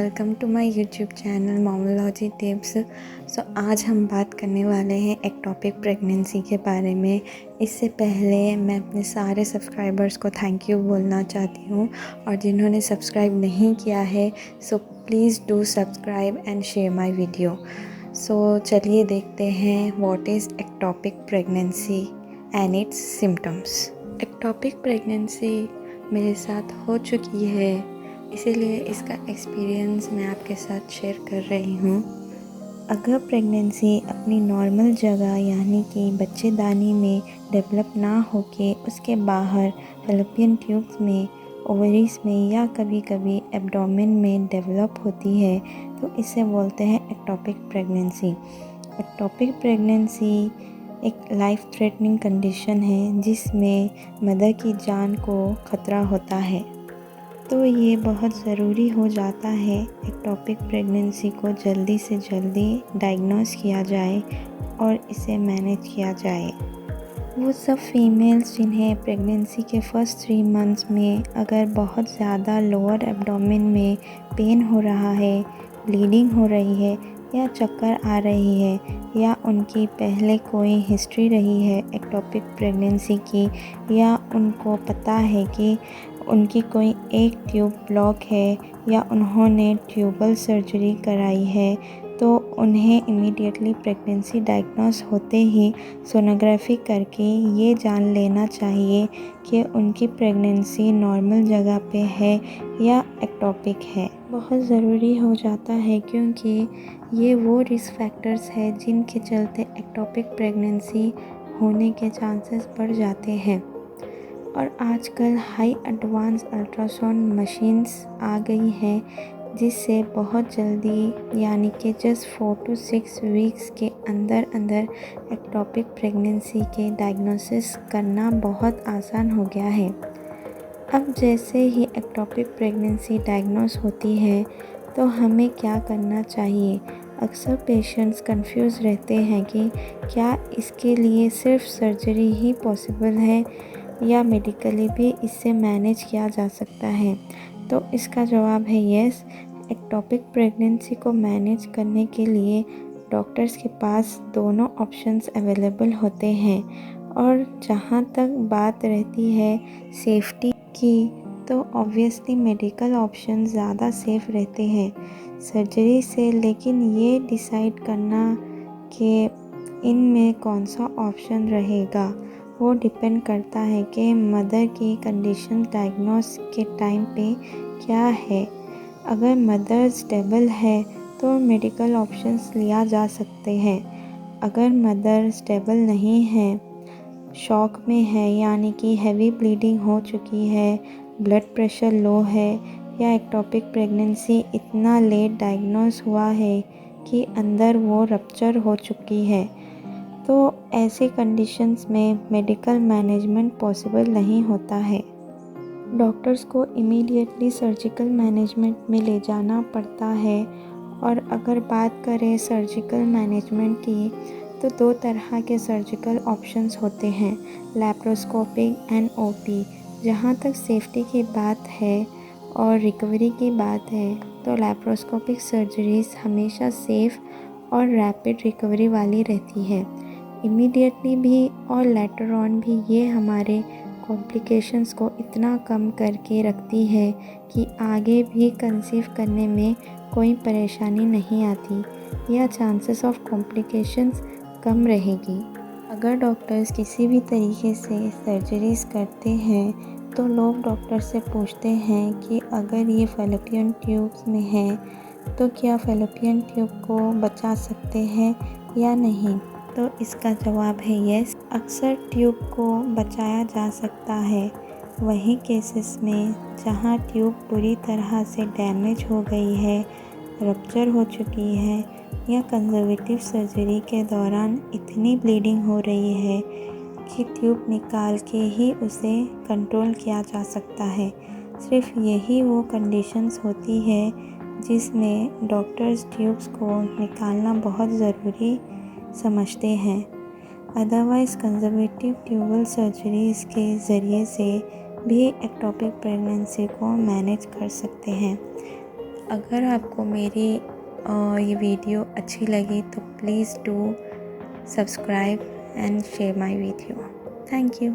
Welcome to my YouTube channel mamology tips. आज हम बात करने वाले हैं एक्टोपिक प्रेगनेंसी के बारे में। इससे पहले मैं अपने सारे सब्सक्राइबर्स को थैंक यू बोलना चाहती हूँ, और जिन्होंने सब्सक्राइब नहीं किया है please do subscribe and share my video. चलिए देखते हैं what is ectopic pregnancy and it's symptoms. Ectopic pregnancy मेरे साथ हो चुकी है, इसीलिए इसका एक्सपीरियंस मैं आपके साथ शेयर कर रही हूँ। अगर प्रेगनेंसी अपनी नॉर्मल जगह यानी कि बच्चेदानी में डेवलप ना होके उसके बाहर फैलोपियन ट्यूब्स में, ओवरीज में या कभी कभी एब्डोमेन में डेवलप होती है तो इसे बोलते हैं एक्टोपिक प्रेगनेंसी। एक्टोपिक प्रेगनेंसी एक लाइफ थ्रेटनिंग कंडीशन है जिसमें मदर की जान को खतरा होता है, तो ये बहुत ज़रूरी हो जाता है एक्टोपिक प्रेगनेंसी को जल्दी से जल्दी डायग्नोस किया जाए और इसे मैनेज किया जाए। वो सब फीमेल्स जिन्हें प्रेगनेंसी के फर्स्ट 3 मंथ्स में अगर बहुत ज़्यादा लोअर एब्डोमेन में पेन हो रहा है, ब्लीडिंग हो रही है या चक्कर आ रही है, या उनकी पहले कोई हिस्ट्री रही है एक्टोपिक प्रेगनेंसी की, या उनको पता है कि उनकी कोई एक ट्यूब ब्लॉक है या उन्होंने ट्यूबल सर्जरी कराई है, तो उन्हें इमीडिएटली प्रेगनेंसी डायग्नोस होते ही सोनोग्राफी करके ये जान लेना चाहिए कि उनकी प्रेगनेंसी नॉर्मल जगह पे है या एक्टोपिक है। बहुत ज़रूरी हो जाता है क्योंकि ये वो रिस्क फैक्टर्स है जिनके चलते एक्टोपिक प्रेगनेंसी होने के चांसेस बढ़ जाते हैं। और आजकल हाई एडवांस अल्ट्रासाउंड मशीन्स आ गई हैं जिससे बहुत जल्दी यानी कि जस्ट 4 to 6 वीक्स के अंदर अंदर एक्टोपिक प्रेगनेंसी के डायग्नोसिस करना बहुत आसान हो गया है। अब जैसे ही एक्टोपिक प्रेगनेंसी डायग्नोस होती है तो हमें क्या करना चाहिए। अक्सर पेशेंट्स कंफ्यूज रहते हैं कि क्या इसके लिए सिर्फ सर्जरी ही पॉसिबल है या मेडिकली भी इससे मैनेज किया जा सकता है। तो इसका जवाब है यस। एक्टोपिक प्रेगनेंसी को मैनेज करने के लिए डॉक्टर्स के पास दोनों ऑप्शंस अवेलेबल होते हैं, और जहाँ तक बात रहती है सेफ्टी की तो ऑब्वियसली मेडिकल ऑप्शन ज़्यादा सेफ रहते हैं सर्जरी से। लेकिन ये डिसाइड करना कि इनमें कौन सा ऑप्शन रहेगा वो डिपेंड करता है कि मदर की कंडीशन डायग्नोस के टाइम पे क्या है। अगर मदर स्टेबल है तो मेडिकल ऑप्शंस लिया जा सकते हैं। अगर मदर स्टेबल नहीं है, शॉक में है यानी कि हैवी ब्लीडिंग हो चुकी है, ब्लड प्रेशर लो है, या एक्टोपिक प्रेगनेंसी इतना लेट डायग्नोस हुआ है कि अंदर वो रप्चर हो चुकी है, तो ऐसे कंडीशंस में मेडिकल मैनेजमेंट पॉसिबल नहीं होता है। डॉक्टर्स को इमीडिएटली सर्जिकल मैनेजमेंट में ले जाना पड़ता है। और अगर बात करें सर्जिकल मैनेजमेंट की तो 2 तरह के सर्जिकल ऑप्शंस होते हैं, लैप्रोस्कोपिक एंड ओपी। जहाँ तक सेफ्टी की बात है और रिकवरी की बात है तो लैप्रोस्कोपिक सर्जरीज हमेशा सेफ़ और रैपिड रिकवरी वाली रहती है। इमीडिएटली भी और लेटर ऑन भी ये हमारे कॉम्प्लिकेशंस को इतना कम करके रखती है कि आगे भी कंसीव करने में कोई परेशानी नहीं आती या चांसेस ऑफ कॉम्प्लिकेशंस कम रहेगी। अगर डॉक्टर्स किसी भी तरीके से सर्जरीज करते हैं तो लोग डॉक्टर से पूछते हैं कि अगर ये फैलोपियन ट्यूब्स में है तो क्या फैलोपियन ट्यूब को बचा सकते हैं या नहीं। तो इसका जवाब है यस। अक्सर ट्यूब को बचाया जा सकता है वही केसेस में जहां ट्यूब पूरी तरह से डैमेज हो गई है, रप्चर हो चुकी है, या कंजर्वेटिव सर्जरी के दौरान इतनी ब्लीडिंग हो रही है कि ट्यूब निकाल के ही उसे कंट्रोल किया जा सकता है। सिर्फ यही वो कंडीशंस होती है जिसमें डॉक्टर्स ट्यूब्स को निकालना बहुत ज़रूरी समझते हैं। अदरवाइज़ कंजर्वेटिव ट्यूबल सर्जरीज़ के ज़रिए से भी एक्टोपिक प्रेगनेंसी को मैनेज कर सकते हैं। अगर आपको मेरी ये वीडियो अच्छी लगी तो please do subscribe and share my video. Thank you.